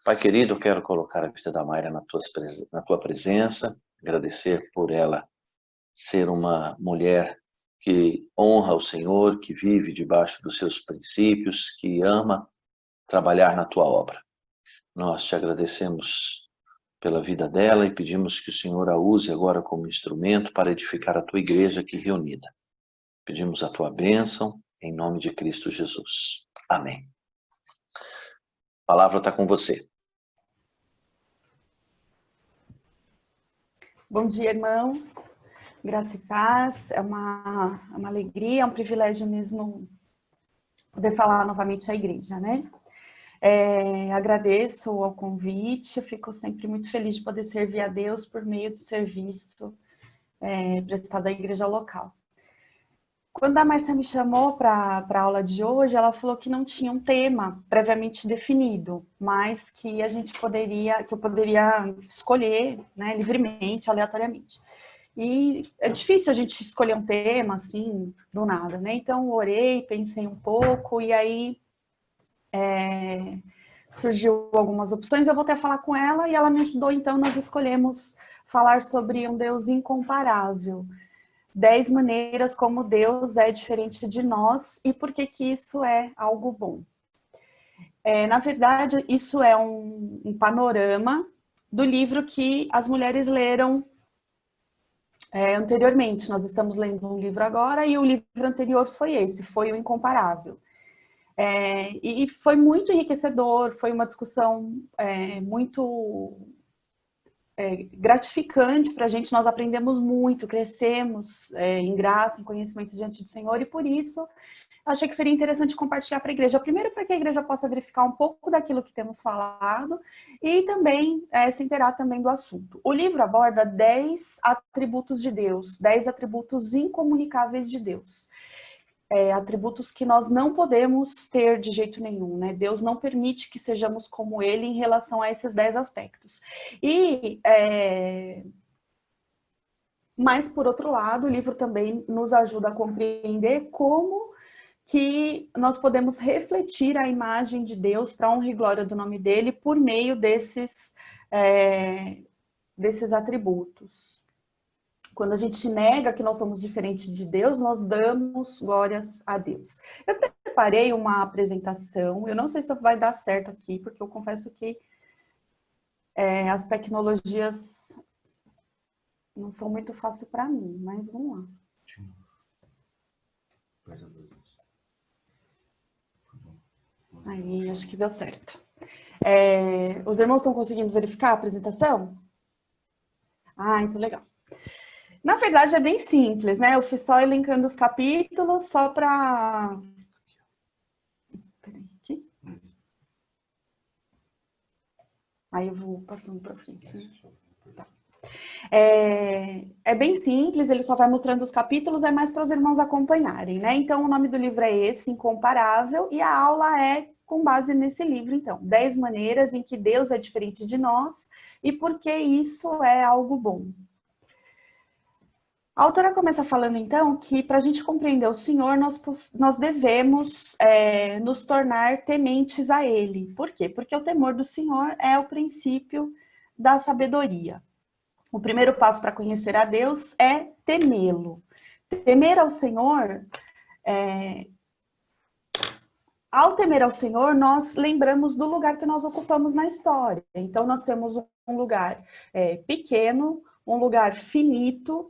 Pai querido, eu quero colocar a vida da Mayra na tua presença, agradecer por ela ser uma mulher que honra o Senhor, que vive debaixo dos seus princípios, que ama trabalhar na tua obra. Nós te agradecemos pela vida dela e pedimos que o Senhor a use agora como instrumento para edificar a tua igreja aqui reunida. Pedimos a tua bênção em nome de Cristo Jesus. Amém. A palavra está com você. Bom dia, irmãos. Graça e paz. É uma alegria, é um privilégio mesmo poder falar novamente à igreja, né? Agradeço ao convite, eu fico sempre muito feliz de poder servir a Deus por meio do serviço prestado à igreja local. Quando a Márcia me chamou para a aula de hoje, ela falou que não tinha um tema previamente definido, mas que eu poderia escolher, né, livremente, aleatoriamente. E é difícil a gente escolher um tema assim, do nada, né? Então, orei, pensei um pouco, e aí surgiu algumas opções, eu voltei a falar com ela, e ela me ajudou, então nós escolhemos falar sobre um Deus incomparável. 10 maneiras como Deus é diferente de nós e por que isso é algo bom. Na verdade, isso é um panorama do livro que as mulheres leram anteriormente. Nós estamos lendo um livro agora e o livro anterior foi esse, foi o Incomparável. E foi muito enriquecedor, foi uma discussão muito gratificante para a gente, nós aprendemos muito, crescemos em graça, em conhecimento diante do Senhor, e por isso achei que seria interessante compartilhar para a igreja. Primeiro, para que a igreja possa verificar um pouco daquilo que temos falado e também se inteirar também do assunto. O livro aborda 10 atributos de Deus, 10 atributos incomunicáveis de Deus. Atributos que nós não podemos ter de jeito nenhum, né? Deus não permite que sejamos como Ele em relação a esses 10 aspectos. Mas, por outro lado, o livro também nos ajuda a compreender como que nós podemos refletir a imagem de Deus para a honra e glória do nome dEle por meio desses atributos. Quando a gente nega que nós somos diferentes de Deus, nós damos glórias a Deus. Eu preparei uma apresentação, eu não sei se vai dar certo aqui, porque eu confesso que as tecnologias não são muito fáceis para mim, mas vamos lá. Aí, acho que deu certo. Os irmãos estão conseguindo verificar a apresentação? Ah, então legal. Na verdade, é bem simples, né? Eu fui só elencando os capítulos, só para... Peraí, aqui. Aí eu vou passando para frente, né? Tá. É bem simples, ele só vai mostrando os capítulos, é mais para os irmãos acompanharem, né? Então, o nome do livro é esse, Incomparável, e a aula é com base nesse livro, então. 10 maneiras em que Deus é diferente de nós e por que isso é algo bom. A autora começa falando, então, que para a gente compreender o Senhor, nós devemos nos tornar tementes a Ele. Por quê? Porque o temor do Senhor é o princípio da sabedoria. O primeiro passo para conhecer a Deus é temê-lo. Temer ao Senhor, ao temer ao Senhor, nós lembramos do lugar que nós ocupamos na história. Então, nós temos um lugar pequeno, um lugar finito,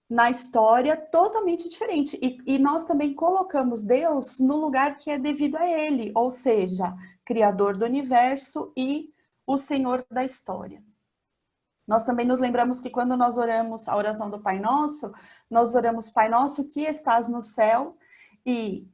na história totalmente diferente. E nós também colocamos Deus no lugar que é devido a Ele, ou seja, Criador do universo e o Senhor da história. Nós também nos lembramos que quando nós oramos a oração do Pai Nosso, nós oramos Pai Nosso que estás no céu, e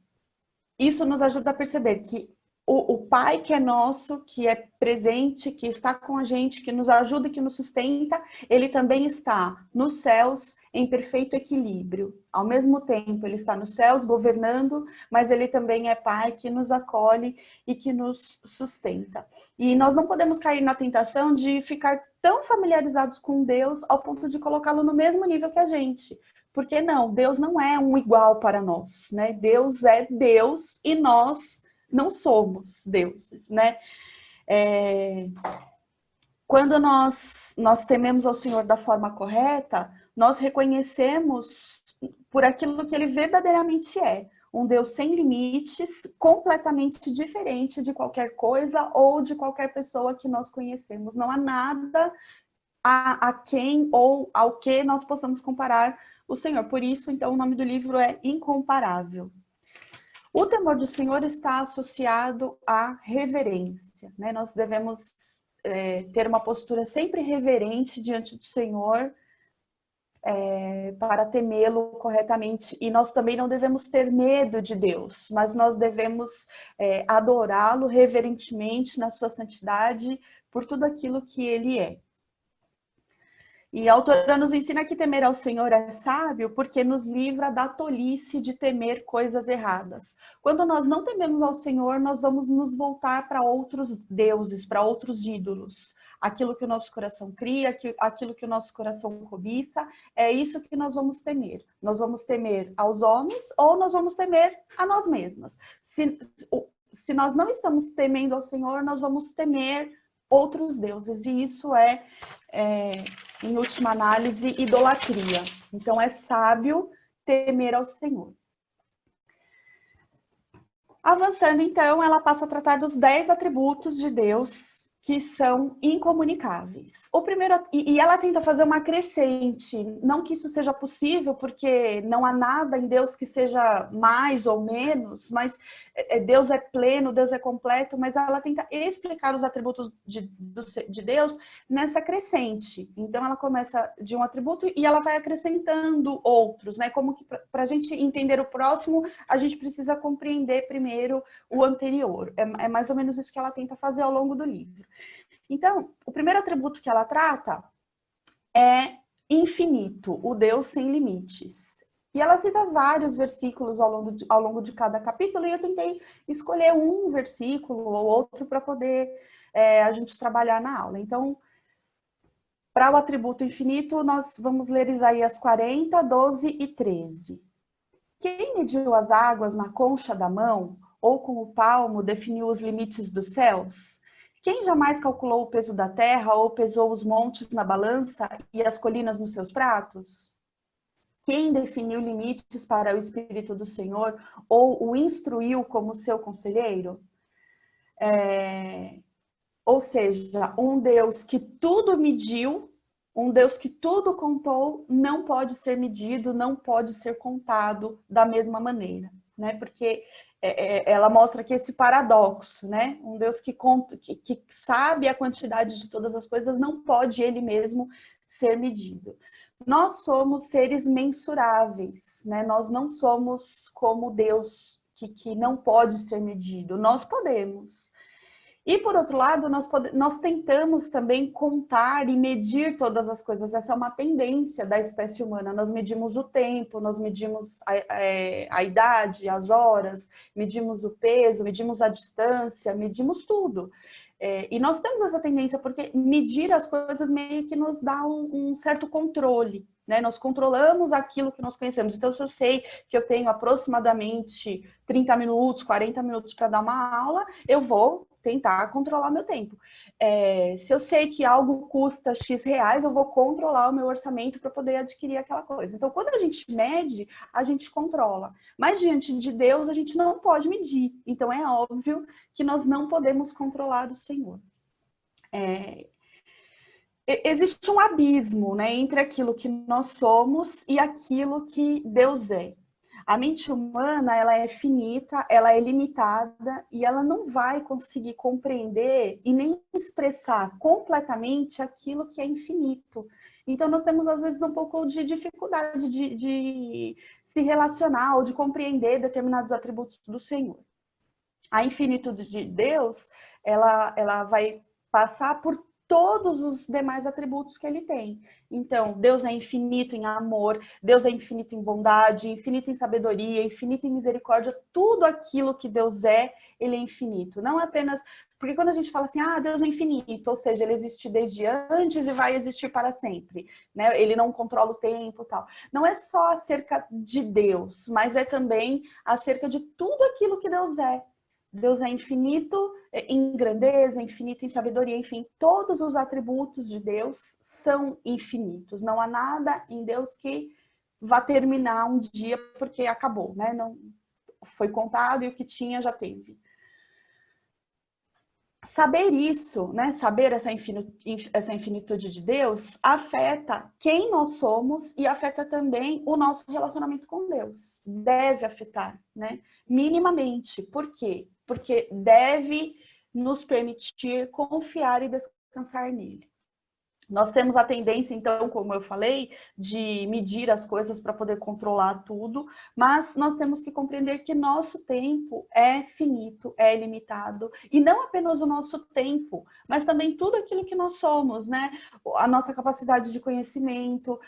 isso nos ajuda a perceber que o Pai que é nosso, que é presente, que está com a gente, que nos ajuda e que nos sustenta, Ele também está nos céus em perfeito equilíbrio. Ao mesmo tempo, Ele está nos céus governando, mas Ele também é Pai que nos acolhe e que nos sustenta. E nós não podemos cair na tentação de ficar tão familiarizados com Deus ao ponto de colocá-lo no mesmo nível que a gente. Porque não, Deus não é um igual para nós, né? Deus é Deus e nós não somos deuses, né? Quando nós tememos ao Senhor da forma correta, nós reconhecemos por aquilo que Ele verdadeiramente é. Um Deus sem limites, completamente diferente de qualquer coisa ou de qualquer pessoa que nós conhecemos. Não há nada a quem ou ao que nós possamos comparar o Senhor. Por isso, então, o nome do livro é Incomparável. O temor do Senhor está associado à reverência, né? Nós devemos ter uma postura sempre reverente diante do Senhor, para temê-lo corretamente. E nós também não devemos ter medo de Deus, mas nós devemos adorá-lo reverentemente na sua santidade por tudo aquilo que ele é. E a autora nos ensina que temer ao Senhor é sábio porque nos livra da tolice de temer coisas erradas. Quando nós não tememos ao Senhor, nós vamos nos voltar para outros deuses, para outros ídolos. Aquilo que o nosso coração cria, aquilo que o nosso coração cobiça, é isso que nós vamos temer. Nós vamos temer aos homens ou nós vamos temer a nós mesmas. Se nós não estamos temendo ao Senhor, nós vamos temer outros deuses. E isso em última análise, idolatria. Então, é sábio temer ao Senhor. Avançando, então, ela passa a tratar dos 10 atributos de Deus que são incomunicáveis. O primeiro, e ela tenta fazer uma crescente, não que isso seja possível, porque não há nada em Deus que seja mais ou menos, mas Deus é pleno, Deus é completo, mas ela tenta explicar os atributos de Deus nessa crescente. Então ela começa de um atributo e ela vai acrescentando outros, né? Como que para a gente entender o próximo, a gente precisa compreender primeiro o anterior. É mais ou menos isso que ela tenta fazer ao longo do livro. Então, o primeiro atributo que ela trata é infinito, o Deus sem limites. E ela cita vários versículos ao longo de cada capítulo, e eu tentei escolher um versículo ou outro para poder a gente trabalhar na aula. Então, para o atributo infinito, nós vamos ler Isaías 40, 12 e 13. Quem mediu as águas na concha da mão, ou com o palmo definiu os limites dos céus? Quem jamais calculou o peso da terra ou pesou os montes na balança e as colinas nos seus pratos? Quem definiu limites para o Espírito do Senhor ou o instruiu como seu conselheiro? Ou seja, um Deus que tudo mediu, um Deus que tudo contou, não pode ser medido, não pode ser contado da mesma maneira, né? Porque ela mostra aqui esse paradoxo, né? Um Deus que sabe a quantidade de todas as coisas, não pode ele mesmo ser medido. Nós somos seres mensuráveis, né? Nós não somos como Deus, que não pode ser medido. Nós podemos. E, por outro lado, nós tentamos também contar e medir todas as coisas. Essa é uma tendência da espécie humana. Nós medimos o tempo, nós medimos a idade, as horas, medimos o peso, medimos a distância, medimos tudo. E nós temos essa tendência porque medir as coisas meio que nos dá um certo controle, né? Nós controlamos aquilo que nós conhecemos. Então, se eu sei que eu tenho aproximadamente 30 minutos, 40 minutos para dar uma aula, eu vou tentar controlar meu tempo. Se eu sei que algo custa X reais, eu vou controlar o meu orçamento para poder adquirir aquela coisa. Então, quando a gente mede, a gente controla. Mas diante de Deus, a gente não pode medir. Então, é óbvio que nós não podemos controlar o Senhor. Existe um abismo, né, entre aquilo que nós somos e aquilo que Deus é. A mente humana, ela é finita, ela é limitada e ela não vai conseguir compreender e nem expressar completamente aquilo que é infinito. Então, nós temos, às vezes, um pouco de dificuldade de se relacionar ou de compreender determinados atributos do Senhor. A infinitude de Deus, ela vai passar por todos os demais atributos que ele tem. Então, Deus é infinito em amor, Deus é infinito em bondade, infinito em sabedoria, infinito em misericórdia, tudo aquilo que Deus é, ele é infinito. Não apenas... Porque quando a gente fala assim, Deus é infinito, ou seja, ele existe desde antes e vai existir para sempre, né? Ele não controla o tempo e tal. Não é só acerca de Deus, mas é também acerca de tudo aquilo que Deus é. Deus é infinito em grandeza, infinito em sabedoria, enfim, todos os atributos de Deus são infinitos. Não há nada em Deus que vá terminar um dia porque acabou, né? Não foi contado e o que tinha já teve. Saber isso, né? Saber essa infinitude de Deus afeta quem nós somos e afeta também o nosso relacionamento com Deus. Deve afetar, né? Minimamente. Por quê? Porque deve nos permitir confiar e descansar nele. Nós temos a tendência, então, como eu falei, de medir as coisas para poder controlar tudo, mas nós temos que compreender que nosso tempo é finito, é limitado, e não apenas o nosso tempo, mas também tudo aquilo que nós somos, né? A nossa capacidade de conhecimento,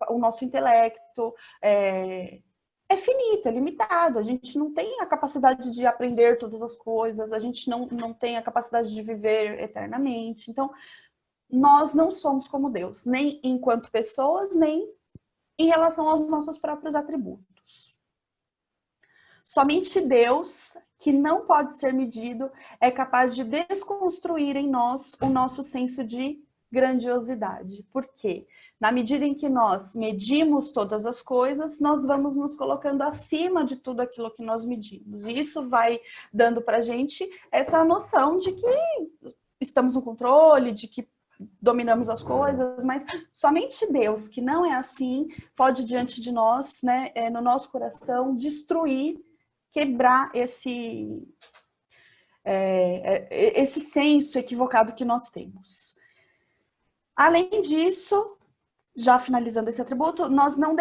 o nosso intelecto, é finito, é limitado. A gente não tem a capacidade de aprender todas as coisas, a gente não tem a capacidade de viver eternamente. Então, nós não somos como Deus, nem enquanto pessoas, nem em relação aos nossos próprios atributos. Somente Deus, que não pode ser medido, é capaz de desconstruir em nós o nosso senso de grandiosidade. Por quê? Na medida em que nós medimos todas as coisas, nós vamos nos colocando acima de tudo aquilo que nós medimos. E isso vai dando para a gente essa noção de que estamos no controle, de que dominamos as coisas, mas somente Deus, que não é assim, pode diante de nós, né, no nosso coração, destruir, quebrar esse senso equivocado que nós temos. Além disso, já finalizando esse atributo, nós não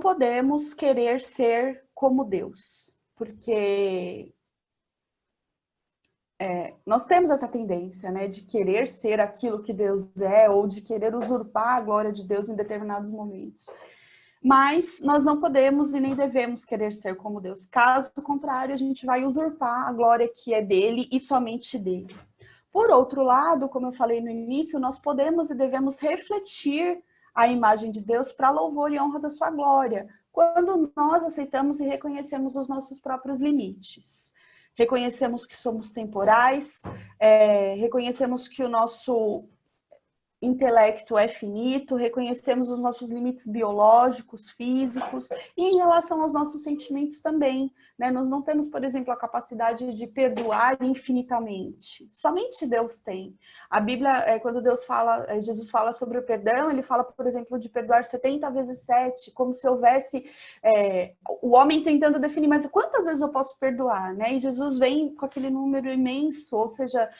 podemos querer ser como Deus, porque nós temos essa tendência, né, de querer ser aquilo que Deus é ou de querer usurpar a glória de Deus em determinados momentos. Mas nós não podemos e nem devemos querer ser como Deus. Caso contrário, a gente vai usurpar a glória que é dele e somente dele. Por outro lado, como eu falei no início, nós podemos e devemos refletir a imagem de Deus para louvor e honra da sua glória, quando nós aceitamos e reconhecemos os nossos próprios limites. Reconhecemos que somos temporais, reconhecemos que o nosso intelecto é finito, reconhecemos os nossos limites biológicos, físicos, e em relação aos nossos sentimentos também, né? Nós não temos, por exemplo, a capacidade de perdoar infinitamente. Somente Deus tem. A Bíblia, quando Jesus fala sobre o perdão, ele fala, por exemplo, de perdoar 70 vezes 7, como se houvesse o homem tentando definir, mas quantas vezes eu posso perdoar, né? E Jesus vem com aquele número imenso, ou seja,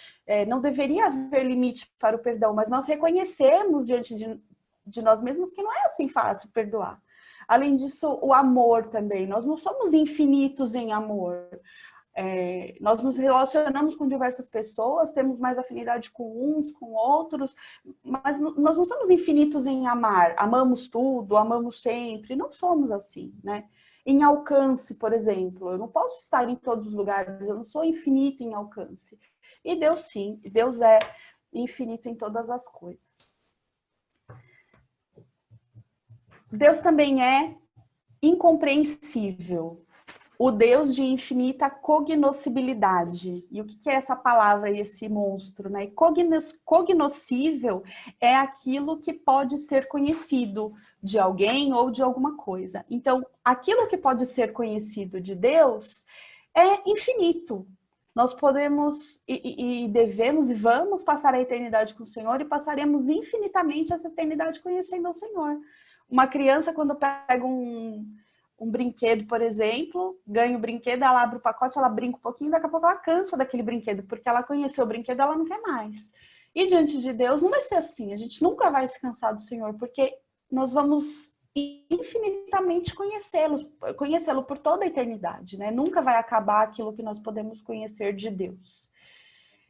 não deveria haver limite para o perdão, mas nós reconhecemos diante de nós mesmos que não é assim fácil perdoar. Além disso, o amor também. Nós não somos infinitos em amor. Nós nos relacionamos com diversas pessoas, temos mais afinidade com uns, com outros, mas nós não somos infinitos em amar. Amamos tudo, amamos sempre. Não somos assim, né? Em alcance, por exemplo, eu não posso estar em todos os lugares, eu não sou infinito em alcance. E Deus sim, Deus é infinito em todas as coisas. Deus também é incompreensível, o Deus de infinita cognoscibilidade. E o que é essa palavra e esse monstro, né? Cognoscível é aquilo que pode ser conhecido de alguém ou de alguma coisa. Então, aquilo que pode ser conhecido de Deus é infinito. Nós podemos e devemos e vamos passar a eternidade com o Senhor e passaremos infinitamente essa eternidade conhecendo ao Senhor. Uma criança, quando pega um brinquedo, por exemplo, ganha o brinquedo, ela abre o pacote, ela brinca um pouquinho, daqui a pouco ela cansa daquele brinquedo, porque ela conheceu o brinquedo, ela não quer mais. E diante de Deus não vai ser assim, a gente nunca vai se cansar do Senhor, porque nós vamos infinitamente conhecê-lo por toda a eternidade, né? Nunca vai acabar aquilo que nós podemos conhecer de Deus.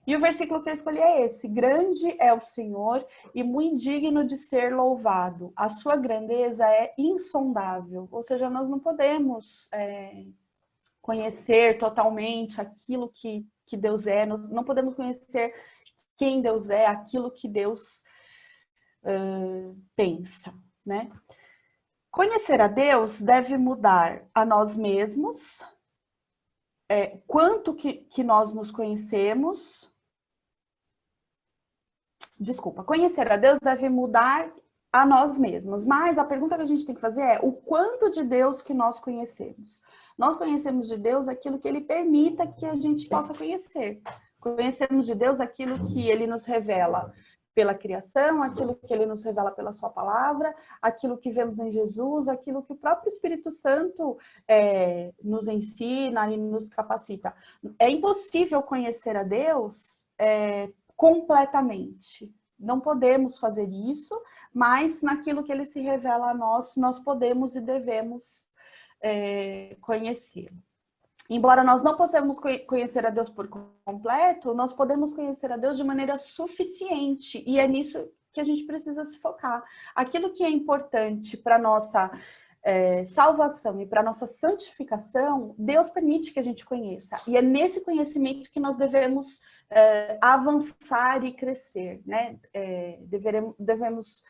E o versículo que eu escolhi é esse: grande é o Senhor e muito digno de ser louvado. A sua grandeza é insondável. Ou seja, nós não podemos conhecer totalmente aquilo que Deus é, nós não podemos conhecer quem Deus é, aquilo que Deus pensa, né? Conhecer a Deus deve mudar a nós mesmos, quanto que nós nos conhecemos. Desculpa, conhecer a Deus deve mudar a nós mesmos. Mas a pergunta que a gente tem que fazer é o quanto de Deus que nós conhecemos. Nós conhecemos de Deus aquilo que Ele permita que a gente possa conhecer. Conhecemos de Deus aquilo que Ele nos revela pela criação, aquilo que Ele nos revela pela Sua palavra, aquilo que vemos em Jesus, aquilo que o próprio Espírito Santo nos ensina e nos capacita. É impossível conhecer a Deus completamente. Não podemos fazer isso, mas naquilo que Ele se revela a nós, nós podemos e devemos conhecê-lo. Embora nós não possamos conhecer a Deus por completo, nós podemos conhecer a Deus de maneira suficiente. E é nisso que a gente precisa se focar. Aquilo que é importante para a nossa salvação e para a nossa santificação, Deus permite que a gente conheça. E é nesse conhecimento que nós devemos avançar e crescer, né? Devemos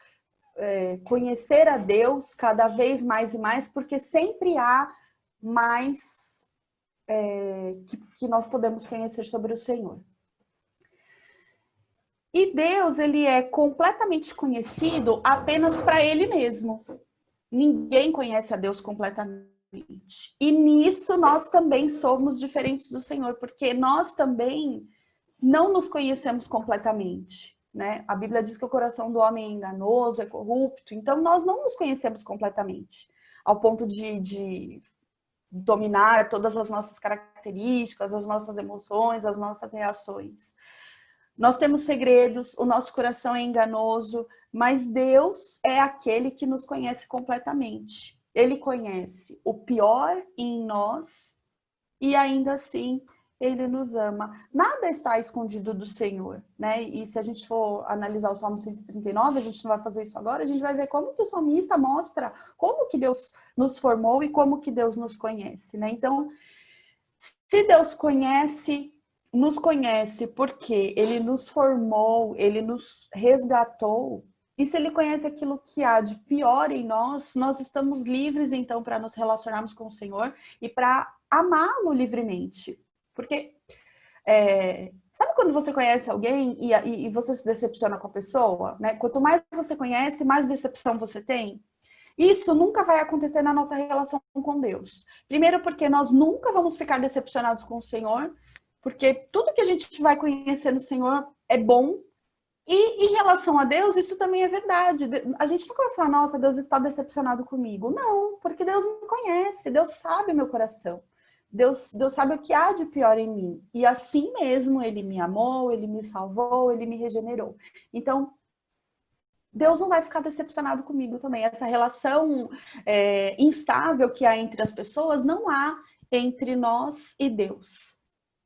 conhecer a Deus cada vez mais e mais, porque sempre há mais que nós podemos conhecer sobre o Senhor. E Deus, Ele é completamente conhecido apenas para Ele mesmo. Ninguém conhece a Deus completamente. E nisso nós também somos diferentes do Senhor, porque nós também não nos conhecemos completamente, né? A Bíblia diz que o coração do homem é enganoso, é corrupto, então nós não nos conhecemos completamente, ao ponto de dominar todas as nossas características, as nossas emoções, as nossas reações. Nós temos segredos, o nosso coração é enganoso, mas Deus é aquele que nos conhece completamente. Ele conhece o pior em nós e ainda assim Ele nos ama. Nada está escondido do Senhor, né? E se a gente for analisar o Salmo 139, a gente não vai fazer isso agora, a gente vai ver como que o salmista mostra como que Deus nos formou e como que Deus nos conhece, né? Então, se Deus nos conhece porque Ele nos formou, Ele nos resgatou, e se Ele conhece aquilo que há de pior em nós, nós estamos livres, então, para nos relacionarmos com o Senhor e para amá-lo livremente. Porque, sabe quando você conhece alguém e você se decepciona com a pessoa, né? Quanto mais você conhece, mais decepção você tem. Isso nunca vai acontecer na nossa relação com Deus. Primeiro porque nós nunca vamos ficar decepcionados com o Senhor, porque tudo que a gente vai conhecer no Senhor é bom. E em relação a Deus, isso também é verdade. A gente nunca vai falar, nossa, Deus está decepcionado comigo. Não, porque Deus me conhece, Deus sabe o meu coração. Deus sabe o que há de pior em mim. E assim mesmo, Ele me amou, Ele me salvou, Ele me regenerou. Então, Deus não vai ficar decepcionado comigo também. Essa relação instável que há entre as pessoas, não há entre nós e Deus.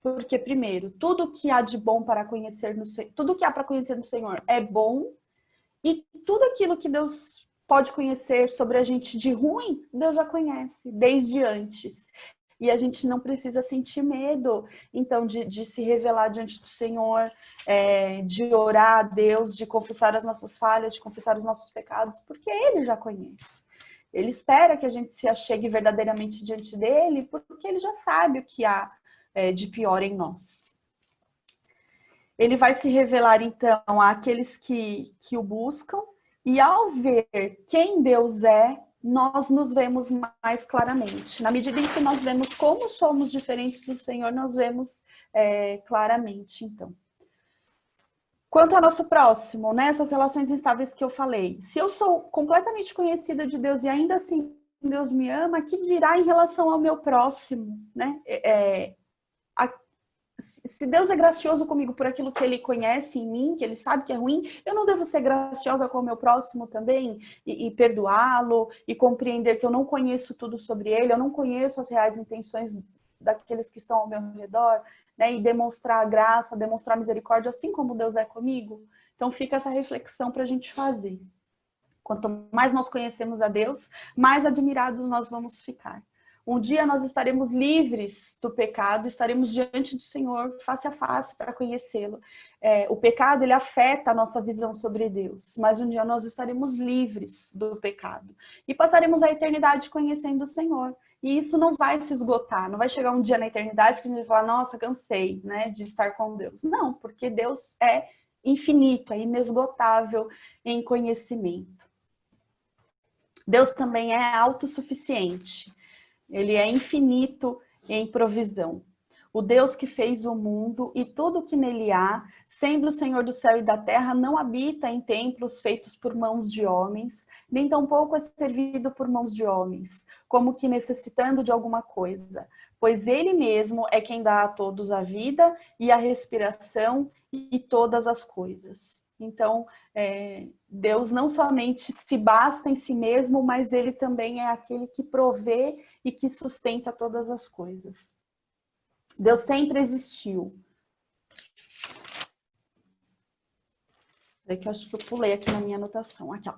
Porque, primeiro, tudo que há de bom para conhecer no Senhor, tudo que há para conhecer no Senhor é bom, e tudo aquilo que Deus pode conhecer sobre a gente de ruim, Deus já conhece, desde antes. E a gente não precisa sentir medo, então, de se revelar diante do Senhor, de orar a Deus, de confessar as nossas falhas, de confessar os nossos pecados, porque Ele já conhece. Ele espera que a gente se achegue verdadeiramente diante dEle, porque Ele já sabe o que há de pior em nós. Ele vai se revelar, então, àqueles que o buscam, e ao ver quem Deus é, nós nos vemos mais claramente. Na medida em que nós vemos como somos diferentes do Senhor, nós vemos claramente, então. Quanto ao nosso próximo, né, essas relações instáveis que eu falei, se eu sou completamente conhecida de Deus e ainda assim Deus me ama, que dirá em relação ao meu próximo, né? Se Deus é gracioso comigo por aquilo que Ele conhece em mim, que Ele sabe que é ruim, eu não devo ser graciosa com o meu próximo também e perdoá-lo e compreender que eu não conheço tudo sobre ele, eu não conheço as reais intenções daqueles que estão ao meu redor, né? E demonstrar graça, demonstrar misericórdia, assim como Deus é comigo. Então fica essa reflexão para a gente fazer. Quanto mais nós conhecemos a Deus, mais admirados nós vamos ficar. Um dia nós estaremos livres do pecado, estaremos diante do Senhor face a face para conhecê-lo. O pecado, ele afeta a nossa visão sobre Deus, mas um dia nós estaremos livres do pecado e passaremos a eternidade conhecendo o Senhor. E isso não vai se esgotar, não vai chegar um dia na eternidade que a gente vai falar, nossa, cansei, né, de estar com Deus. Não, porque Deus é infinito, é inesgotável em conhecimento. Deus também é autossuficiente. Ele é infinito em provisão. O Deus que fez o mundo e tudo que nele há, sendo o Senhor do céu e da terra, não habita em templos feitos por mãos de homens, nem tampouco é servido por mãos de homens, como que necessitando de alguma coisa, pois ele mesmo é quem dá a todos a vida e a respiração e todas as coisas. Então, Deus não somente se basta em si mesmo, mas ele também é aquele que provê e que sustenta todas as coisas. Deus sempre existiu. É que eu acho que eu pulei aqui na minha anotação. Aqui, ó.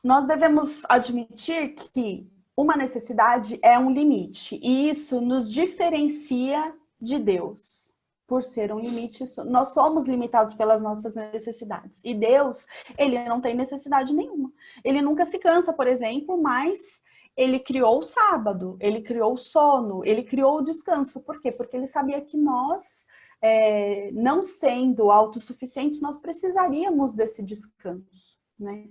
Nós devemos admitir que uma necessidade é um limite, e isso nos diferencia de Deus. Por ser um limite, nós somos limitados pelas nossas necessidades. E Deus, ele não tem necessidade nenhuma. Ele nunca se cansa, por exemplo, mas ele criou o sábado, ele criou o sono, ele criou o descanso. Por quê? Porque ele sabia que nós, não sendo autossuficientes, nós precisaríamos desse descanso, né?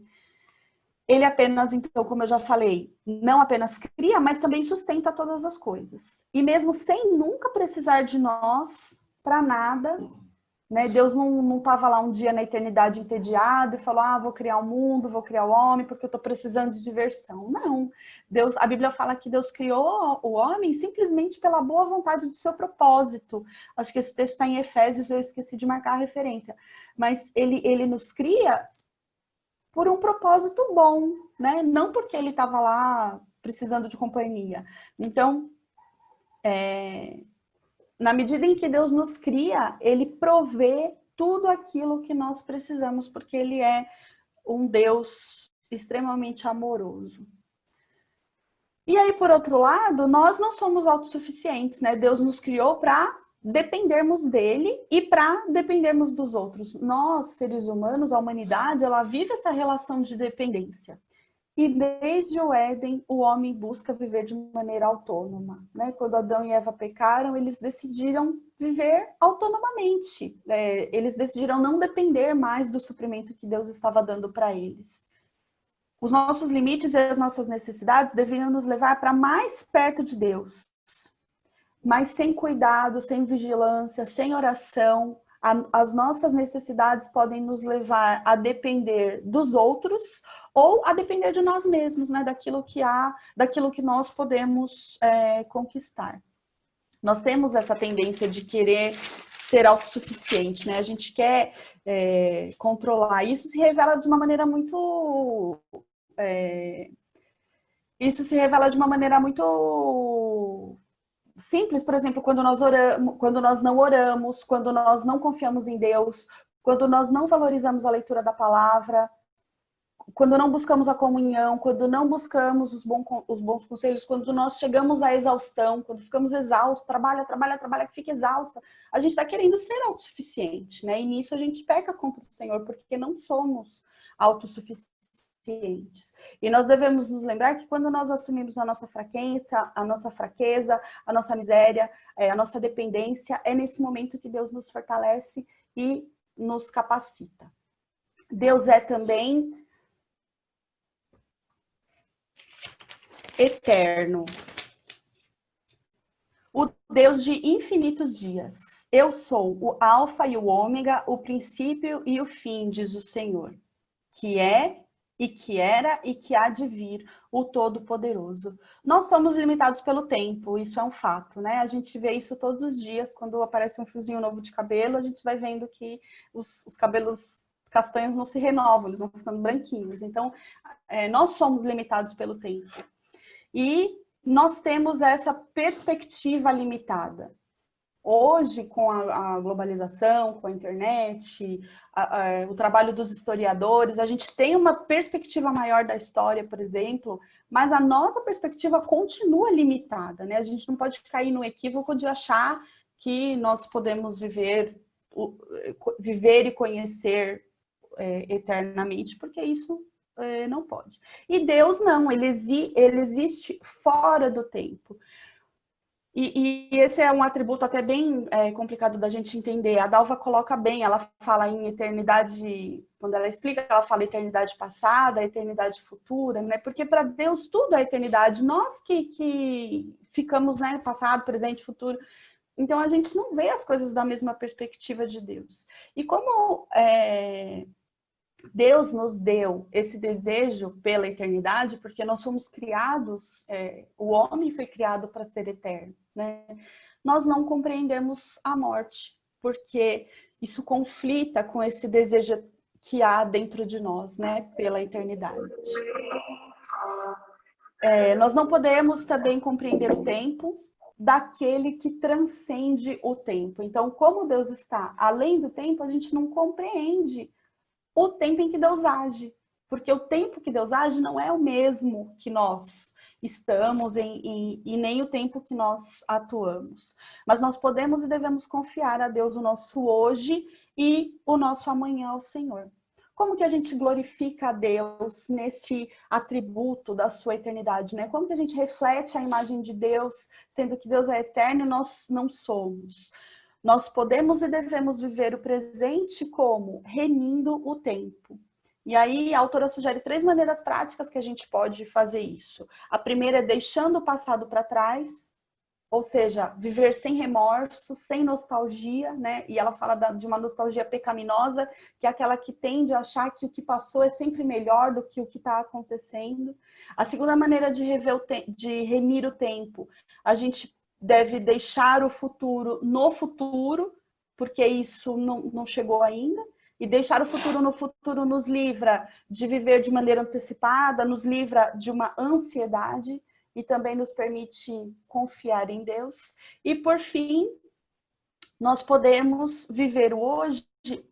Ele apenas, então, como eu já falei, não apenas cria, mas também sustenta todas as coisas. E mesmo sem nunca precisar de nós para nada, né? Deus não estava lá um dia na eternidade entediado e falou, vou criar o mundo, vou criar o homem, porque eu estou precisando de diversão. Não. A Bíblia fala que Deus criou o homem simplesmente pela boa vontade do seu propósito. Acho que esse texto está em Efésios, eu esqueci de marcar a referência. Mas ele nos cria por um propósito bom, né? Não porque ele estava lá precisando de companhia. Então, na medida em que Deus nos cria, ele provê tudo aquilo que nós precisamos, porque ele é um Deus extremamente amoroso. E aí, por outro lado, nós não somos autossuficientes, né? Deus nos criou para dependermos dele e para dependermos dos outros. Nós, seres humanos, a humanidade, ela vive essa relação de dependência. E desde o Éden, o homem busca viver de maneira autônoma, né? Quando Adão e Eva pecaram, eles decidiram viver autonomamente. Eles decidiram não depender mais do suprimento que Deus estava dando para eles. Os nossos limites e as nossas necessidades deveriam nos levar para mais perto de Deus. Mas sem cuidado, sem vigilância, sem oração, as nossas necessidades podem nos levar a depender dos outros ou a depender de nós mesmos, né? Daquilo que nós podemos conquistar. Nós temos essa tendência de querer ser autossuficiente, né? A gente quer controlar. Isso se revela de uma maneira muito... Isso se revela de uma maneira muito simples, por exemplo, quando nós não oramos, quando nós não confiamos em Deus, quando nós não valorizamos a leitura da palavra, quando não buscamos a comunhão, quando não buscamos os bons conselhos, quando nós chegamos à exaustão, quando ficamos exaustos, trabalha, que fica exausta, a gente está querendo ser autossuficiente, né? E nisso a gente peca contra o Senhor, porque não somos autossuficientes. E nós devemos nos lembrar que quando nós assumimos a nossa fraqueza, a nossa miséria, a nossa dependência, é nesse momento que Deus nos fortalece e nos capacita. Deus é também eterno. O Deus de infinitos dias. Eu sou o Alfa e o Ômega, o princípio e o fim, diz o Senhor, que é e que era e que há de vir, o Todo-Poderoso. Nós somos limitados pelo tempo, isso é um fato, né? A gente vê isso todos os dias, quando aparece um fiozinho novo de cabelo, a gente vai vendo que os cabelos castanhos não se renovam, eles vão ficando branquinhos. Então, nós somos limitados pelo tempo. E nós temos essa perspectiva limitada. Hoje, com a globalização, com a internet, o trabalho dos historiadores, a gente tem uma perspectiva maior da história, por exemplo, mas a nossa perspectiva continua limitada, né? A gente não pode cair no equívoco de achar que nós podemos viver e conhecer eternamente, porque isso não pode. E Deus não, ele existe fora do tempo. E esse é um atributo até bem complicado da gente entender. A Dalva coloca bem, ela fala em eternidade, quando ela explica, ela fala eternidade passada, eternidade futura, né? Porque para Deus tudo é eternidade. Nós que ficamos, né, passado, presente, futuro. Então a gente não vê as coisas da mesma perspectiva de Deus. E como Deus nos deu esse desejo pela eternidade, porque nós fomos criados, o homem foi criado para ser eterno, né? Nós não compreendemos a morte, porque isso conflita com esse desejo que há dentro de nós, né? Pela eternidade. Nós não podemos também compreender o tempo daquele que transcende o tempo. Então, como Deus está além do tempo, a gente não compreende o tempo em que Deus age, porque o tempo que Deus age não é o mesmo que nós estamos e nem o tempo que nós atuamos. Mas nós podemos e devemos confiar a Deus o nosso hoje e o nosso amanhã ao Senhor. Como que a gente glorifica a Deus nesse atributo da sua eternidade, né? Como que a gente reflete a imagem de Deus, sendo que Deus é eterno e nós não somos? Nós podemos e devemos viver o presente como remindo o tempo. E aí a autora sugere 3 maneiras práticas que a gente pode fazer isso. A primeira é deixando o passado para trás, ou seja, viver sem remorso, sem nostalgia, né? E ela fala de uma nostalgia pecaminosa, que é aquela que tende a achar que o que passou é sempre melhor do que o que está acontecendo. A segunda maneira de remir o tempo, a gente deve deixar o futuro no futuro, porque isso não chegou ainda. E deixar o futuro no futuro nos livra de viver de maneira antecipada, nos livra de uma ansiedade e também nos permite confiar em Deus. E, por fim, nós podemos viver o hoje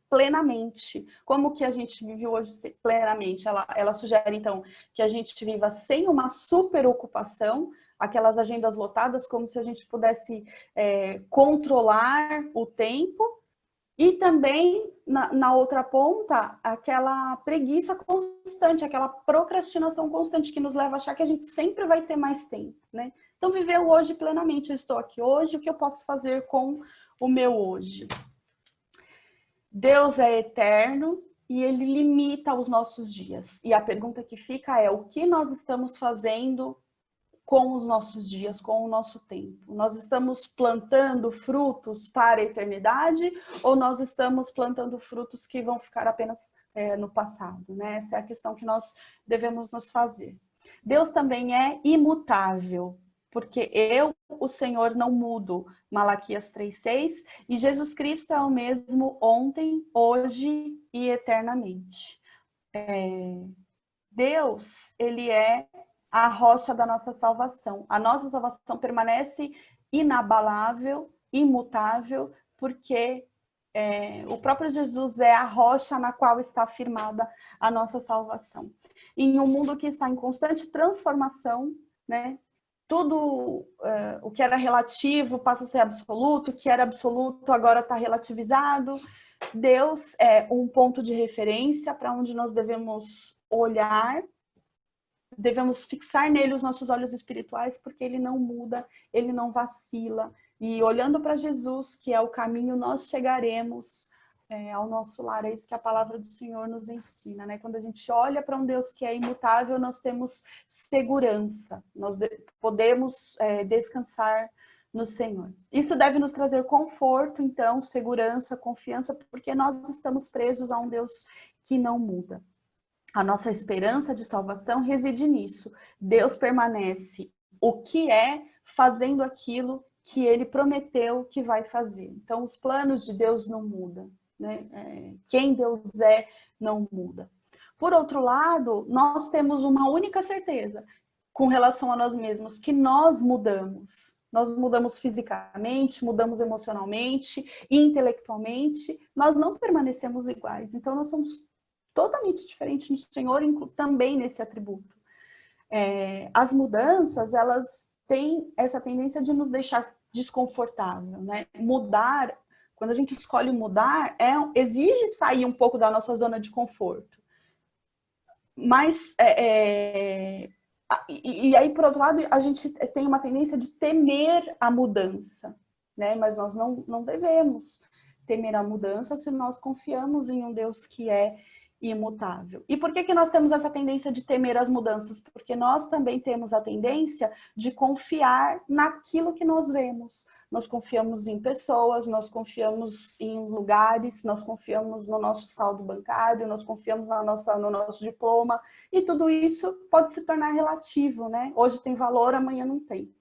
plenamente. Como que a gente vive hoje plenamente? Ela sugere, então, que a gente viva sem uma superocupação, aquelas agendas lotadas, como se a gente pudesse controlar o tempo. E também, na outra ponta, aquela preguiça constante, aquela procrastinação constante que nos leva a achar que a gente sempre vai ter mais tempo, né? Então, viver o hoje plenamente. Eu estou aqui hoje, o que eu posso fazer com o meu hoje? Deus é eterno e Ele limita os nossos dias. E a pergunta que fica é, o que nós estamos fazendo com os nossos dias, com o nosso tempo? Nós estamos plantando frutos para a eternidade ou nós estamos plantando frutos que vão ficar apenas no passado, né? Essa é a questão que nós devemos nos fazer. Deus também é imutável, porque eu, o Senhor, não mudo, Malaquias 3,6, e Jesus Cristo é o mesmo ontem, hoje e eternamente. Deus, Ele é a rocha da nossa salvação. A nossa salvação permanece inabalável, imutável, porque o próprio Jesus é a rocha na qual está firmada a nossa salvação. Em um mundo que está em constante transformação, né? Tudo o que era relativo passa a ser absoluto, o que era absoluto agora está relativizado. Deus é um ponto de referência para onde nós devemos olhar, devemos fixar nele os nossos olhos espirituais, porque ele não muda, ele não vacila. E olhando para Jesus, que é o caminho, nós chegaremos ao nosso lar. É isso que a palavra do Senhor nos ensina, né? Quando a gente olha para um Deus que é imutável, nós temos segurança, nós podemos descansar no Senhor. Isso deve nos trazer conforto, então, segurança, confiança, porque nós estamos presos a um Deus que não muda. A nossa esperança de salvação reside nisso. Deus permanece o que é, fazendo aquilo que Ele prometeu que vai fazer. Então, os planos de Deus não mudam, né? Quem Deus é não muda. Por outro lado, nós temos uma única certeza com relação a nós mesmos, que nós mudamos. nós mudamos fisicamente, mudamos emocionalmente, intelectualmente, nós não permanecemos iguais. Então, nós somos totalmente diferentes no Senhor, também nesse atributo. As mudanças, elas têm essa tendência de nos deixar desconfortável, né? Mudar, quando a gente escolhe mudar, exige sair um pouco da nossa zona de conforto. Mas, e aí, por outro lado, a gente tem uma tendência de temer a mudança, né? Mas nós não devemos temer a mudança se nós confiamos em um Deus que é imutável. E por que nós temos essa tendência de temer as mudanças? Porque nós também temos a tendência de confiar naquilo que nós vemos. Nós confiamos em pessoas, nós confiamos em lugares, nós confiamos no nosso saldo bancário, nós confiamos no nosso diploma, e tudo isso pode se tornar relativo, né? Hoje tem valor, amanhã não tem.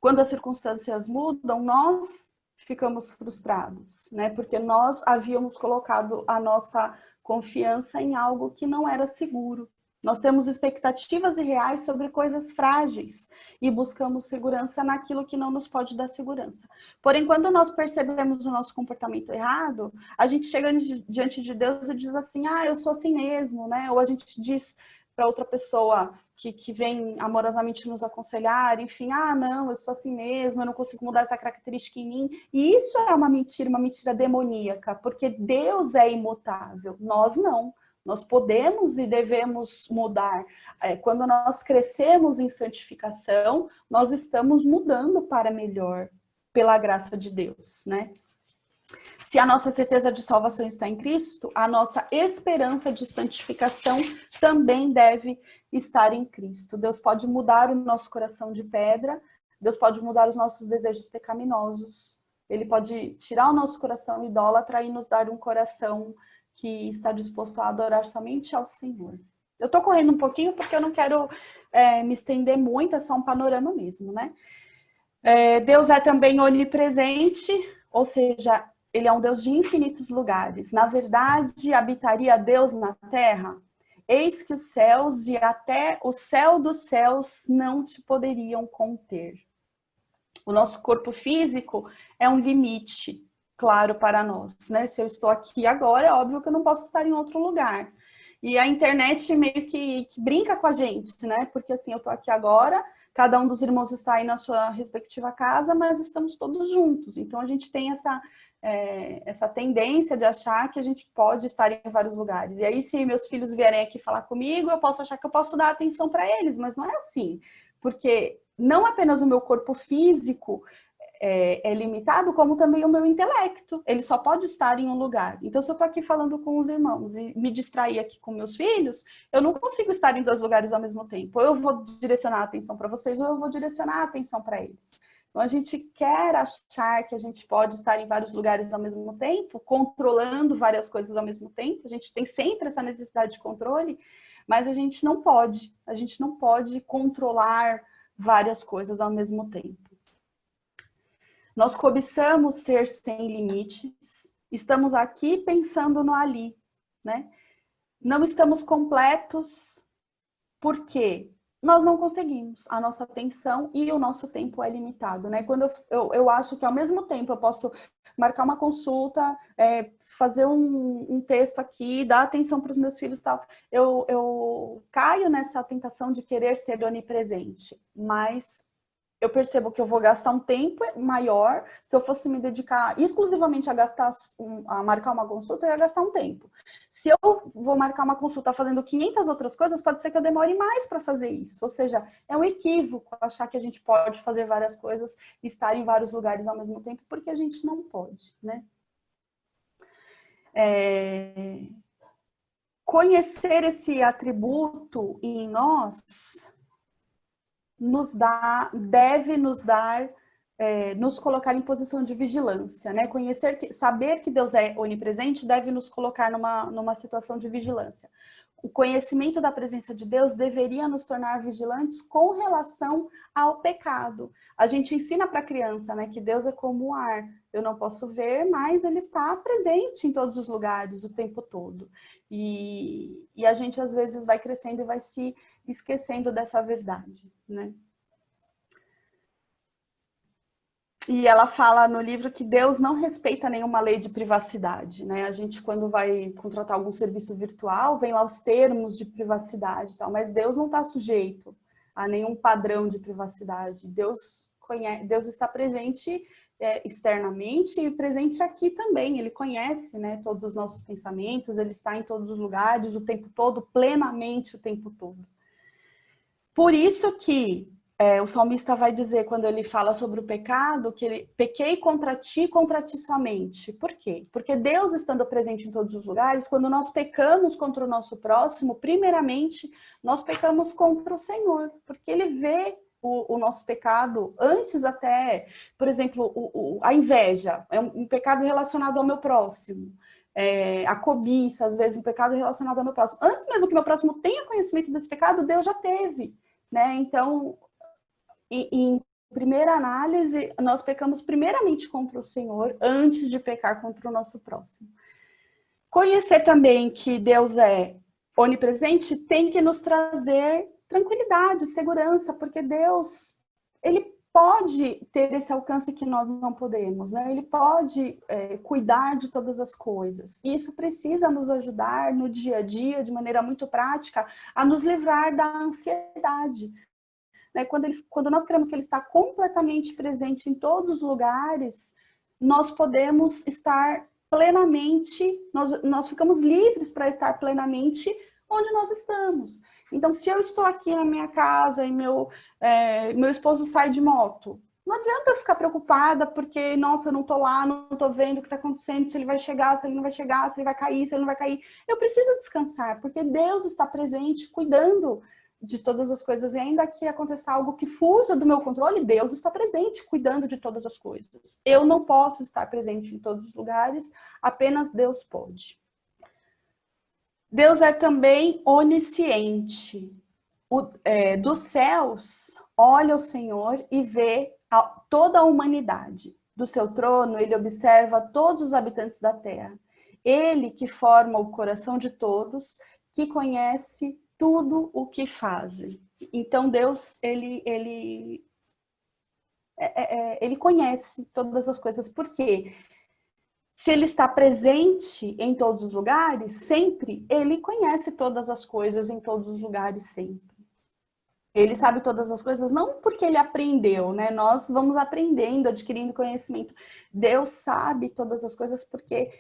Quando as circunstâncias mudam, nós ficamos frustrados, né? Porque nós havíamos colocado a nossa confiança em algo que não era seguro. Nós temos expectativas irreais sobre coisas frágeis e buscamos segurança naquilo que não nos pode dar segurança. Porém, quando nós percebemos o nosso comportamento errado, a gente chega diante de Deus e diz assim, eu sou assim mesmo, né? Ou a gente diz para outra pessoa que vem amorosamente nos aconselhar, enfim, não, eu sou assim mesmo, eu não consigo mudar essa característica em mim. E isso é uma mentira demoníaca, porque Deus é imutável, nós não. Nós podemos e devemos mudar. Quando nós crescemos em santificação, nós estamos mudando para melhor, pela graça de Deus, né? Se a nossa certeza de salvação está em Cristo, a nossa esperança de santificação também deve estar em Cristo. Deus pode mudar o nosso coração de pedra, Deus pode mudar os nossos desejos pecaminosos, Ele pode tirar o nosso coração idólatra e nos dar um coração que está disposto a adorar somente ao Senhor. Eu estou correndo um pouquinho porque eu não quero me estender muito, é só um panorama mesmo, né? Deus é também onipresente, ou seja, Ele é um Deus de infinitos lugares. Na verdade, habitaria Deus na terra? Eis que os céus e até o céu dos céus não te poderiam conter. O nosso corpo físico é um limite, claro, para nós, né? Se eu estou aqui agora, é óbvio que eu não posso estar em outro lugar. E a internet meio que brinca com a gente, né? Porque assim, eu estou aqui agora, cada um dos irmãos está aí na sua respectiva casa, mas estamos todos juntos. Então a gente tem essa tendência de achar que a gente pode estar em vários lugares. E aí, se meus filhos vierem aqui falar comigo, eu posso achar que eu posso dar atenção para eles, mas não é assim. Porque não apenas o meu corpo físico é limitado, como também o meu intelecto. Ele só pode estar em um lugar. Então, se eu estou aqui falando com os irmãos e me distrair aqui com meus filhos, eu não consigo estar em dois lugares ao mesmo tempo. Ou eu vou direcionar a atenção para vocês, ou eu vou direcionar a atenção para eles. Então, a gente quer achar que a gente pode estar em vários lugares ao mesmo tempo, controlando várias coisas ao mesmo tempo. A gente tem sempre essa necessidade de controle, mas a gente não pode. A gente não pode controlar várias coisas ao mesmo tempo. Nós cobiçamos ser sem limites, estamos aqui pensando no ali, né? Não estamos completos porque nós não conseguimos. A nossa atenção e o nosso tempo é limitado, né? Quando eu acho que ao mesmo tempo eu posso marcar uma consulta, fazer um texto aqui, dar atenção para os meus filhos e tal, eu caio nessa tentação de querer ser onipresente, mas eu percebo que eu vou gastar um tempo maior. Se eu fosse me dedicar exclusivamente a marcar uma consulta, eu ia gastar um tempo. Se eu vou marcar uma consulta fazendo 500 outras coisas, pode ser que eu demore mais para fazer isso. Ou seja, é um equívoco achar que a gente pode fazer várias coisas e estar em vários lugares ao mesmo tempo, porque a gente não pode, né? Conhecer esse atributo em nós deve nos colocar em posição de vigilância, né? Saber que Deus é onipresente deve nos colocar numa situação de vigilância. O conhecimento da presença de Deus deveria nos tornar vigilantes com relação ao pecado. A gente ensina para a criança, né, que Deus é como o ar. Eu não posso ver, mas Ele está presente em todos os lugares o tempo todo. E a gente, às vezes, vai crescendo e vai se esquecendo dessa verdade, né? E ela fala no livro que Deus não respeita nenhuma lei de privacidade, né? A gente, quando vai contratar algum serviço virtual, vem lá os termos de privacidade e tal, mas Deus não está sujeito a nenhum padrão de privacidade. Deus está presente externamente e presente aqui também. Ele conhece, né, todos os nossos pensamentos, ele está em todos os lugares, o tempo todo, plenamente o tempo todo. Por isso que o salmista vai dizer, quando ele fala sobre o pecado, que ele pequei contra ti somente. Por quê? Porque Deus, estando presente em todos os lugares, quando nós pecamos contra o nosso próximo, primeiramente, nós pecamos contra o Senhor, porque ele vê o nosso pecado antes até, por exemplo, a inveja, é um pecado relacionado ao meu próximo. A cobiça, às vezes, um pecado relacionado ao meu próximo. Antes mesmo que meu próximo tenha conhecimento desse pecado, Deus já teve, né? Então, em primeira análise, nós pecamos primeiramente contra o Senhor, antes de pecar contra o nosso próximo. Conhecer também que Deus é onipresente tem que nos trazer tranquilidade, segurança, porque Deus, ele pode ter esse alcance que nós não podemos, né? Ele pode cuidar de todas as coisas. E isso precisa nos ajudar no dia a dia, de maneira muito prática, a nos livrar da ansiedade. Né? Quando nós cremos que ele está completamente presente em todos os lugares, nós podemos estar plenamente, nós ficamos livres para estar plenamente onde nós estamos. Então, se eu estou aqui na minha casa e meu esposo sai de moto, não adianta eu ficar preocupada porque, nossa, eu não estou lá, não estou vendo o que está acontecendo, se ele vai chegar, se ele não vai chegar, se ele vai cair, se ele não vai cair. Eu preciso descansar, porque Deus está presente, cuidando de todas as coisas, e ainda que aconteça algo que fuja do meu controle, Deus está presente, cuidando de todas as coisas. Eu não posso estar presente em todos os lugares, apenas Deus pode. Deus é também onisciente. Dos céus, olha o Senhor e vê toda a humanidade. Do seu trono, ele observa todos os habitantes da terra. Ele que forma o coração de todos, que conhece tudo o que fazem. Então, Deus, ele conhece todas as coisas. Por quê? Se ele está presente em todos os lugares, sempre, ele conhece todas as coisas em todos os lugares, sempre. Ele sabe todas as coisas, não porque ele aprendeu, né? Nós vamos aprendendo, adquirindo conhecimento. Deus sabe todas as coisas porque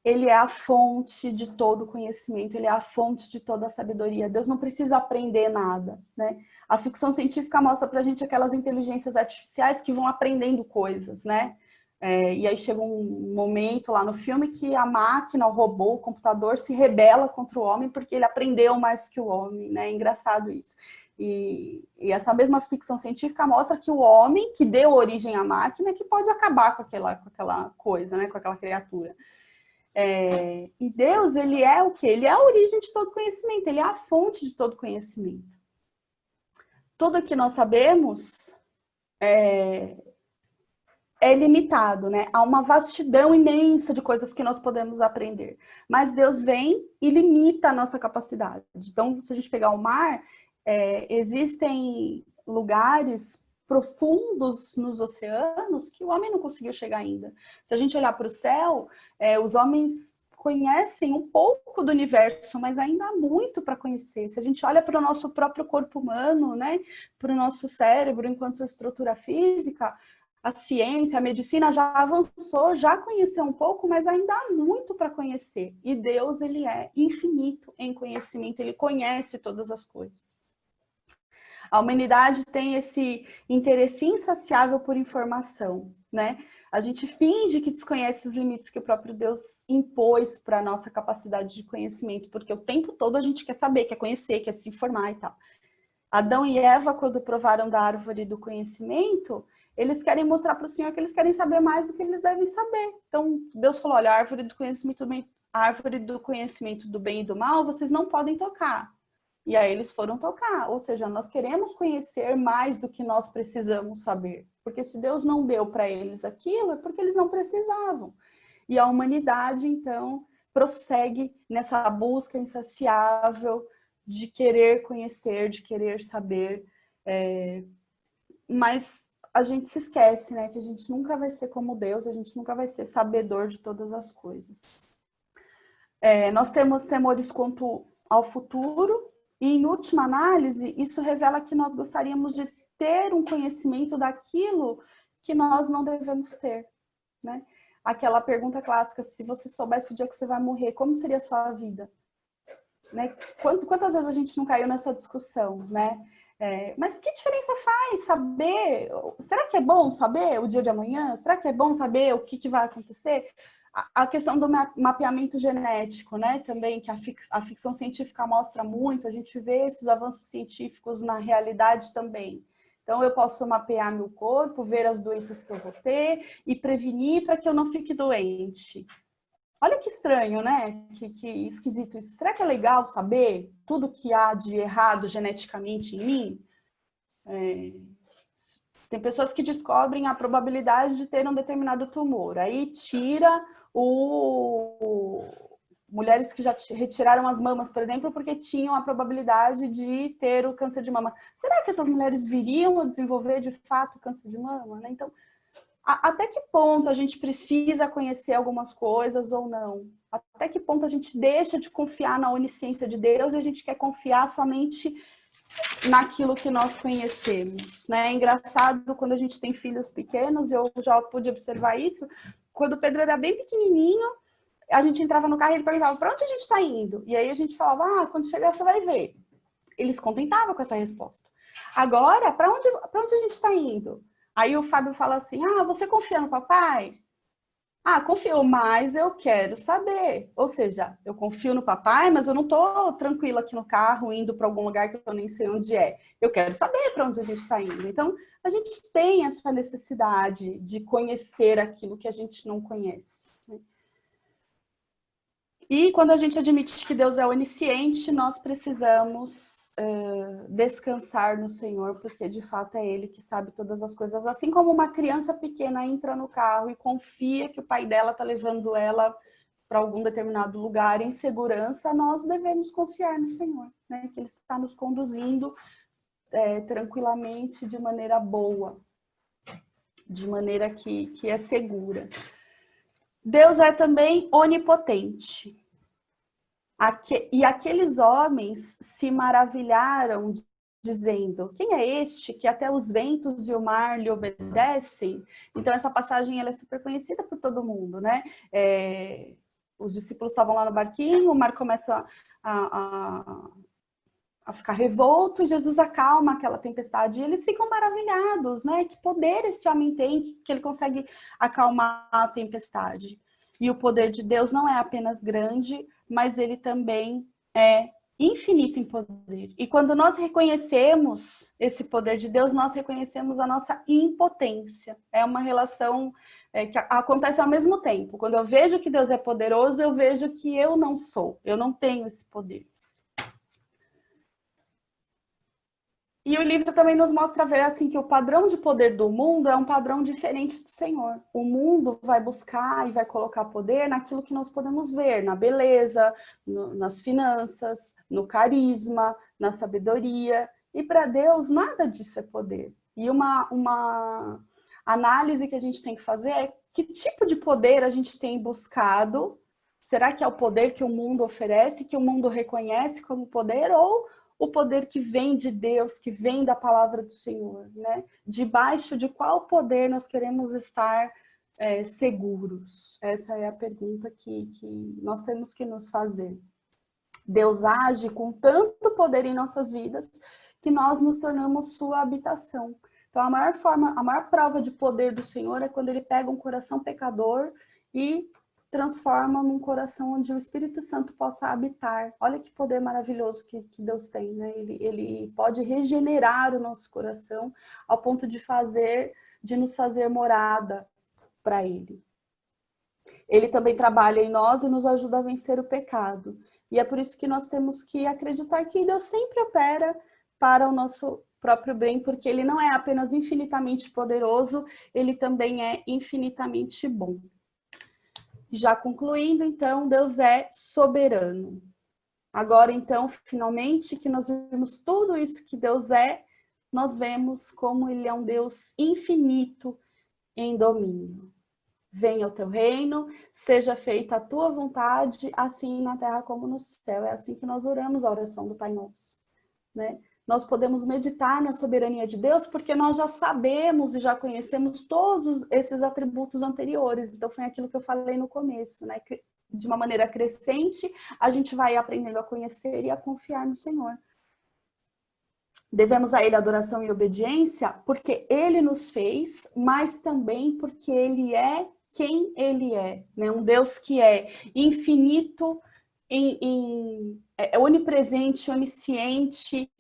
ele é a fonte de todo conhecimento, ele é a fonte de toda a sabedoria. Deus não precisa aprender nada, né? A ficção científica mostra pra gente aquelas inteligências artificiais que vão aprendendo coisas, né? E aí chega um momento lá no filme que a máquina, o robô, o computador se rebela contra o homem porque ele aprendeu mais que o homem, né? É engraçado isso. E essa mesma ficção científica mostra que o homem, que deu origem à máquina, que pode acabar com aquela coisa, né? Com aquela criatura. E Deus, ele é o quê? Ele é a origem de todo conhecimento, ele é a fonte de todo conhecimento. Tudo que nós sabemos é limitado, né? Há uma vastidão imensa de coisas que nós podemos aprender. Mas Deus vem e limita a nossa capacidade. Então, se a gente pegar o mar, existem lugares profundos nos oceanos que o homem não conseguiu chegar ainda. Se a gente olhar para o céu, os homens conhecem um pouco do universo, mas ainda há muito para conhecer. Se a gente olha para o nosso próprio corpo humano, né, para o nosso cérebro enquanto estrutura física, a ciência, a medicina já avançou, já conheceu um pouco, mas ainda há muito para conhecer. E Deus, ele é infinito em conhecimento, ele conhece todas as coisas. A humanidade tem esse interesse insaciável por informação, né? A gente finge que desconhece os limites que o próprio Deus impôs para a nossa capacidade de conhecimento, porque o tempo todo a gente quer saber, quer conhecer, quer se informar e tal. Adão e Eva, quando provaram da árvore do conhecimento, eles querem mostrar para o Senhor que eles querem saber mais do que eles devem saber. Então, Deus falou, olha, a árvore do conhecimento do bem e do mal, vocês não podem tocar. E aí eles foram tocar, ou seja, nós queremos conhecer mais do que nós precisamos saber. Porque se Deus não deu para eles aquilo, é porque eles não precisavam. E a humanidade, então, prossegue nessa busca insaciável de querer conhecer, de querer saber. Mas a gente se esquece, né? Que a gente nunca vai ser como Deus, a gente nunca vai ser sabedor de todas as coisas. Nós temos temores quanto ao futuro e, em última análise, isso revela que nós gostaríamos de ter um conhecimento daquilo que nós não devemos ter, né? Aquela pergunta clássica, se você soubesse o dia que você vai morrer, como seria a sua vida? Né? Quantas vezes a gente não caiu nessa discussão, né? Mas que diferença faz saber? Será que é bom saber o dia de amanhã? Será que é bom saber o que vai acontecer? A questão do mapeamento genético, né? Também, que a ficção científica mostra muito, a gente vê esses avanços científicos na realidade também. Então, eu posso mapear meu corpo, ver as doenças que eu vou ter e prevenir para que eu não fique doente. Olha que estranho, né? Que esquisito isso. Será que é legal saber tudo que há de errado geneticamente em mim? Tem pessoas que descobrem a probabilidade de ter um determinado tumor. Aí tira mulheres que já retiraram as mamas, por exemplo, porque tinham a probabilidade de ter o câncer de mama. Será que essas mulheres viriam a desenvolver, de fato, câncer de mama? Né? Então, até que ponto a gente precisa conhecer algumas coisas ou não? Até que ponto a gente deixa de confiar na onisciência de Deus e a gente quer confiar somente naquilo que nós conhecemos, né? É engraçado quando a gente tem filhos pequenos, eu já pude observar isso, quando o Pedro era bem pequenininho, a gente entrava no carro e ele perguntava, para onde a gente está indo? E aí a gente falava, quando chegar você vai ver. Ele se contentava com essa resposta. Agora, para onde a gente está indo? Aí o Fábio fala assim, você confia no papai? Confio, mas eu quero saber. Ou seja, eu confio no papai, mas eu não estou tranquila aqui no carro, indo para algum lugar que eu nem sei onde é. Eu quero saber para onde a gente está indo. Então, a gente tem essa necessidade de conhecer aquilo que a gente não conhece. E quando a gente admite que Deus é onisciente, nós precisamos descansar no Senhor, porque de fato é Ele que sabe todas as coisas. Assim como uma criança pequena entra no carro e confia que o pai dela está levando ela para algum determinado lugar em segurança, nós devemos confiar no Senhor, né? Que Ele está nos conduzindo tranquilamente, de maneira boa, de maneira que é segura. Deus é também onipotente. E aqueles homens se maravilharam, dizendo, quem é este que até os ventos e o mar lhe obedecem? Então, essa passagem ela é super conhecida por todo mundo, né? Os discípulos estavam lá no barquinho, o mar começa a ficar revolto, e Jesus acalma aquela tempestade, e eles ficam maravilhados, né? Que poder esse homem tem, que ele consegue acalmar a tempestade. E o poder de Deus não é apenas grande, mas ele também é infinito em poder. E quando nós reconhecemos esse poder de Deus, nós reconhecemos a nossa impotência. É uma relação que acontece ao mesmo tempo. Quando eu vejo que Deus é poderoso, eu vejo que eu não sou, eu não tenho esse poder. E o livro também nos mostra ver assim que o padrão de poder do mundo é um padrão diferente do Senhor. O mundo vai buscar e vai colocar poder naquilo que nós podemos ver, na beleza, nas finanças, no carisma, na sabedoria. E para Deus nada disso é poder. E uma análise que a gente tem que fazer é que tipo de poder a gente tem buscado? Será que é o poder que o mundo oferece, que o mundo reconhece como poder, ou o poder que vem de Deus, que vem da palavra do Senhor, né? Debaixo de qual poder nós queremos estar seguros? Essa é a pergunta que nós temos que nos fazer. Deus age com tanto poder em nossas vidas que nós nos tornamos sua habitação. Então, a maior prova de poder do Senhor é quando Ele pega um coração pecador e transforma num coração onde o Espírito Santo possa habitar. Olha que poder maravilhoso que Deus tem, né? Ele pode regenerar o nosso coração ao ponto de nos fazer morada para Ele. Ele também trabalha em nós e nos ajuda a vencer o pecado. E é por isso que nós temos que acreditar que Deus sempre opera para o nosso próprio bem, porque Ele não é apenas infinitamente poderoso, Ele também é infinitamente bom. Já concluindo, então, Deus é soberano. Agora, então, finalmente, que nós vimos tudo isso que Deus é, nós vemos como ele é um Deus infinito em domínio. Venha o teu reino, seja feita a tua vontade, assim na terra como no céu. É assim que nós oramos a oração do Pai Nosso, né? Nós podemos meditar na soberania de Deus porque nós já sabemos e já conhecemos todos esses atributos anteriores. Então foi aquilo que eu falei no começo, né? Que de uma maneira crescente, a gente vai aprendendo a conhecer e a confiar no Senhor. Devemos a Ele adoração e obediência porque Ele nos fez, mas também porque Ele é quem Ele é, né? Um Deus que é infinito, é onipresente, onisciente,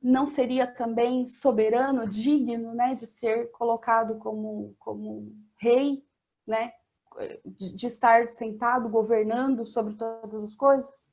não seria também soberano, digno, né, de ser colocado como rei, né, de estar sentado, governando sobre todas as coisas?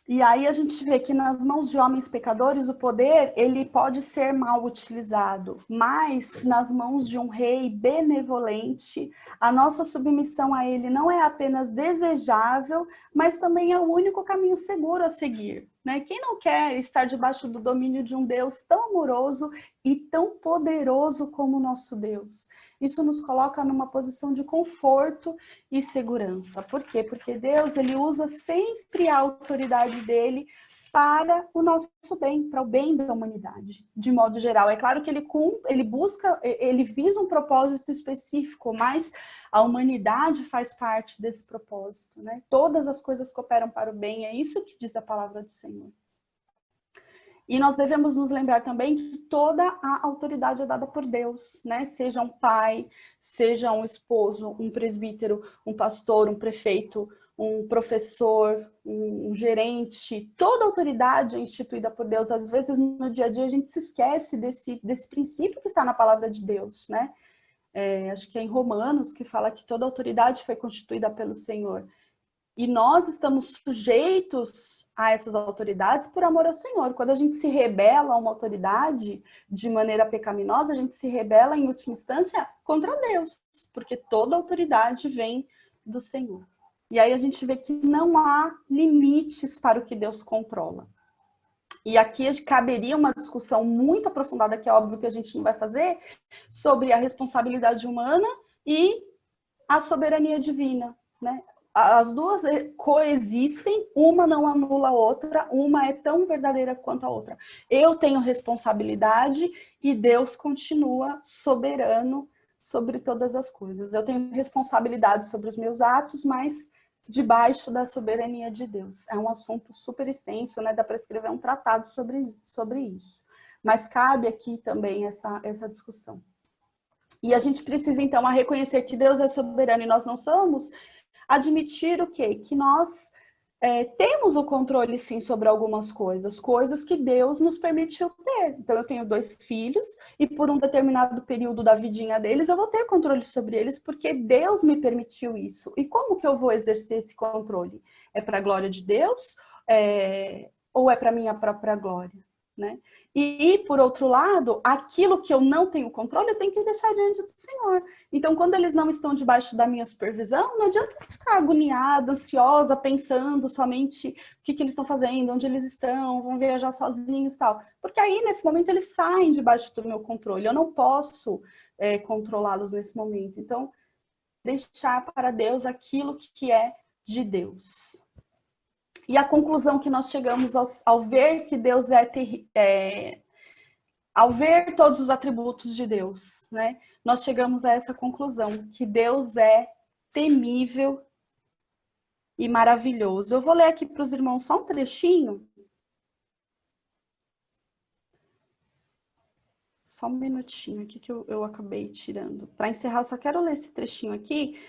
E aí a gente vê que nas mãos de homens pecadores o poder ele pode ser mal utilizado, mas nas mãos de um rei benevolente, a nossa submissão a ele não é apenas desejável, mas também é o único caminho seguro a seguir, né? Quem não quer estar debaixo do domínio de um Deus tão amoroso e tão poderoso como o nosso Deus? Isso nos coloca numa posição de conforto e segurança. Por quê? Porque Deus, ele usa sempre a autoridade dele para o nosso bem, para o bem da humanidade, de modo geral. É claro que ele busca, ele visa um propósito específico, mas a humanidade faz parte desse propósito, né? Todas as coisas cooperam para o bem, é isso que diz a palavra do Senhor. E nós devemos nos lembrar também que toda a autoridade é dada por Deus, né? Seja um pai, seja um esposo, um presbítero, um pastor, um prefeito, um professor, um gerente, toda autoridade é instituída por Deus. Às vezes, no dia a dia, a gente se esquece desse princípio que está na palavra de Deus, né? Acho que é em Romanos que fala que toda autoridade foi constituída pelo Senhor. E nós estamos sujeitos a essas autoridades por amor ao Senhor. Quando a gente se rebela a uma autoridade de maneira pecaminosa, a gente se rebela, em última instância, contra Deus, porque toda autoridade vem do Senhor. E aí a gente vê que não há limites para o que Deus controla. E aqui caberia uma discussão muito aprofundada, que é óbvio que a gente não vai fazer, sobre a responsabilidade humana e a soberania divina, né? As duas coexistem, uma não anula a outra, uma é tão verdadeira quanto a outra. Eu tenho responsabilidade e Deus continua soberano sobre todas as coisas. Eu tenho responsabilidade sobre os meus atos, mas debaixo da soberania de Deus. É um assunto super extenso, né? Dá para escrever um tratado sobre isso. Mas cabe aqui também essa discussão. E a gente precisa, então, reconhecer que Deus é soberano e nós não somos, admitir o quê? Que nós temos o controle, sim, sobre algumas coisas que Deus nos permitiu ter. Então, eu tenho 2 filhos e por um determinado período da vidinha deles, eu vou ter controle sobre eles porque Deus me permitiu isso. E como que eu vou exercer esse controle? É para a glória de Deus ou é para a minha própria glória? Né? E, por outro lado, aquilo que eu não tenho controle, eu tenho que deixar diante do Senhor. Então, quando eles não estão debaixo da minha supervisão, não adianta eu ficar agoniada, ansiosa, pensando somente o que eles estão fazendo, onde eles estão, vão viajar sozinhos e tal. Porque aí, nesse momento, eles saem debaixo do meu controle. Eu não posso controlá-los nesse momento. Então, deixar para Deus aquilo que é de Deus. E a conclusão que nós chegamos ao ver que Deus ao ver todos os atributos de Deus, né? Nós chegamos a essa conclusão, que Deus é temível e maravilhoso. Eu vou ler aqui para os irmãos só um trechinho. Só um minutinho aqui que eu acabei tirando. Para encerrar, eu só quero ler esse trechinho aqui,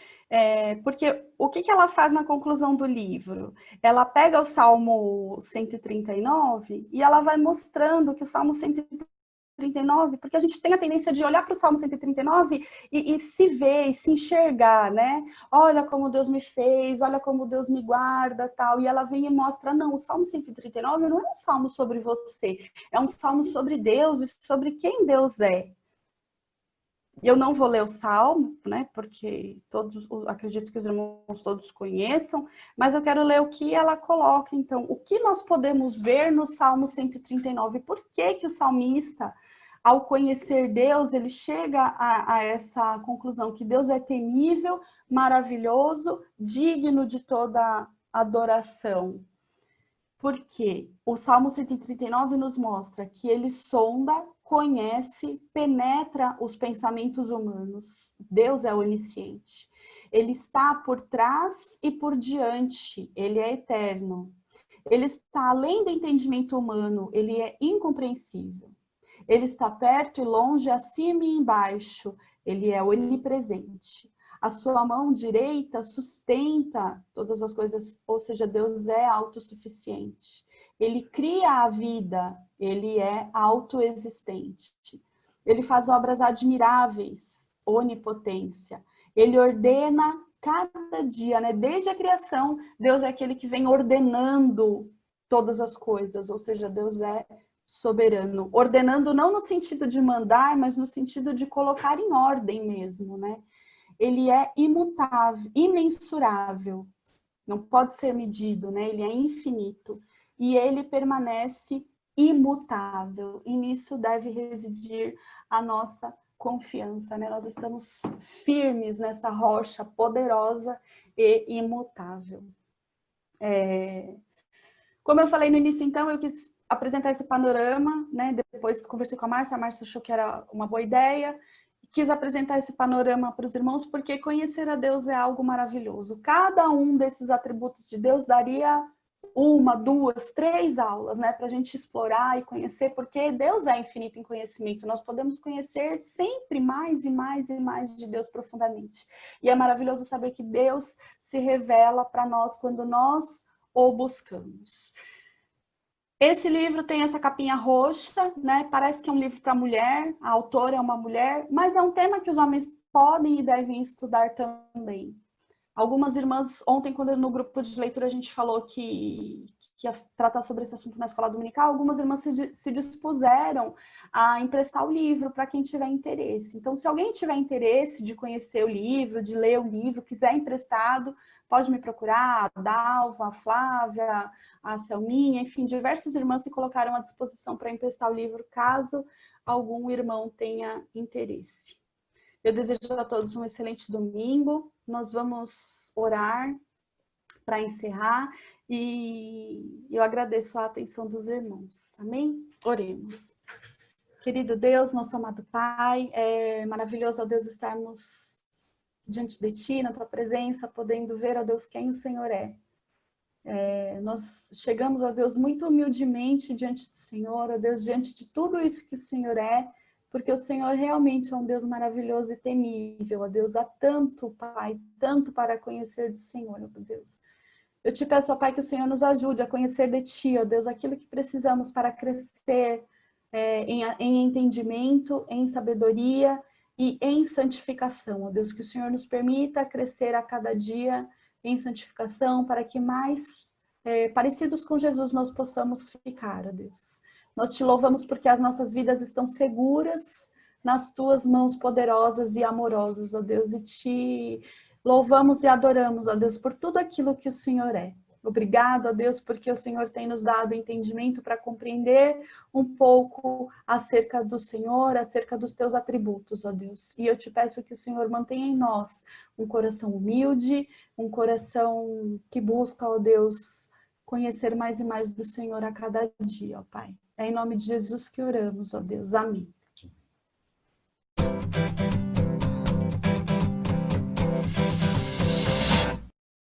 porque o que ela faz na conclusão do livro? Ela pega o Salmo 139 e ela vai mostrando que o Salmo 139, porque a gente tem a tendência de olhar para o Salmo 139 e se ver, e se enxergar, né? Olha como Deus me fez, olha como Deus me guarda, tal. E ela vem e mostra, não, o Salmo 139 não é um salmo sobre você, é um salmo sobre Deus e sobre quem Deus é. Eu não vou ler o Salmo, né, porque acredito que os irmãos todos conheçam, mas eu quero ler o que ela coloca. Então, o que nós podemos ver no Salmo 139? Por que que o salmista, ao conhecer Deus, ele chega a essa conclusão, que Deus é temível, maravilhoso, digno de toda adoração? Porque o Salmo 139 nos mostra que ele sonda, conhece, penetra os pensamentos humanos. Deus é onisciente. Ele está por trás e por diante. Ele é eterno. Ele está além do entendimento humano. Ele é incompreensível. Ele está perto e longe, acima e embaixo. Ele é onipresente. A sua mão direita sustenta todas as coisas, ou seja, Deus é autossuficiente. Ele cria a vida, ele é autoexistente. Ele faz obras admiráveis, onipotência. Ele ordena cada dia, né? Desde a criação, Deus é aquele que vem ordenando todas as coisas, ou seja, Deus é soberano. Ordenando não no sentido de mandar, mas no sentido de colocar em ordem mesmo, né? Ele é imutável, imensurável, não pode ser medido, né? Ele é infinito e ele permanece imutável, e nisso deve residir a nossa confiança, né? Nós estamos firmes nessa rocha poderosa e imutável. Como eu falei no início, então, eu quis apresentar esse panorama, né? Depois conversei com a Márcia achou que era uma boa ideia. Quis apresentar esse panorama para os irmãos, porque conhecer a Deus é algo maravilhoso. Cada um desses atributos de Deus daria 1, 2, 3 aulas, né, para a gente explorar e conhecer, porque Deus é infinito em conhecimento. Nós podemos conhecer sempre mais e mais e mais de Deus profundamente. E é maravilhoso saber que Deus se revela para nós quando nós o buscamos. Esse livro tem essa capinha roxa, né? Parece que é um livro para mulher, a autora é uma mulher, mas é um tema que os homens podem e devem estudar também. Algumas irmãs, ontem, quando no grupo de leitura a gente falou que ia tratar sobre esse assunto na escola dominical, algumas irmãs se dispuseram a emprestar o livro para quem tiver interesse. Então, se alguém tiver interesse de conhecer o livro, de ler o livro, quiser emprestado, pode me procurar, a Dalva, a Flávia, a Selminha, enfim, diversas irmãs se colocaram à disposição para emprestar o livro, caso algum irmão tenha interesse. Eu desejo a todos um excelente domingo. Nós vamos orar para encerrar e eu agradeço a atenção dos irmãos. Amém? Oremos. Querido Deus, nosso amado Pai, é maravilhoso, ó Deus, estarmos diante de Ti, na Tua presença, podendo ver, ó Deus, quem o Senhor é. Nós chegamos, ó Deus, muito humildemente diante do Senhor, ó Deus, diante de tudo isso que o Senhor é, porque o Senhor realmente é um Deus maravilhoso e temível, ó Deus, há tanto, Pai, tanto para conhecer do Senhor, ó Deus. Eu te peço, ó Pai, que o Senhor nos ajude a conhecer de Ti, ó Deus, aquilo que precisamos para crescer em entendimento, em sabedoria e em santificação, ó Deus, que o Senhor nos permita crescer a cada dia em santificação, para que mais parecidos com Jesus nós possamos ficar, ó Deus. Nós te louvamos porque as nossas vidas estão seguras nas tuas mãos poderosas e amorosas, ó Deus, e te louvamos e adoramos, ó Deus, por tudo aquilo que o Senhor é. Obrigado, ó Deus, porque o Senhor tem nos dado entendimento para compreender um pouco acerca do Senhor, acerca dos teus atributos, ó Deus. E eu te peço que o Senhor mantenha em nós um coração humilde, um coração que busca, ó Deus, conhecer mais e mais do Senhor a cada dia, ó Pai. É em nome de Jesus que oramos, ó Deus. Amém.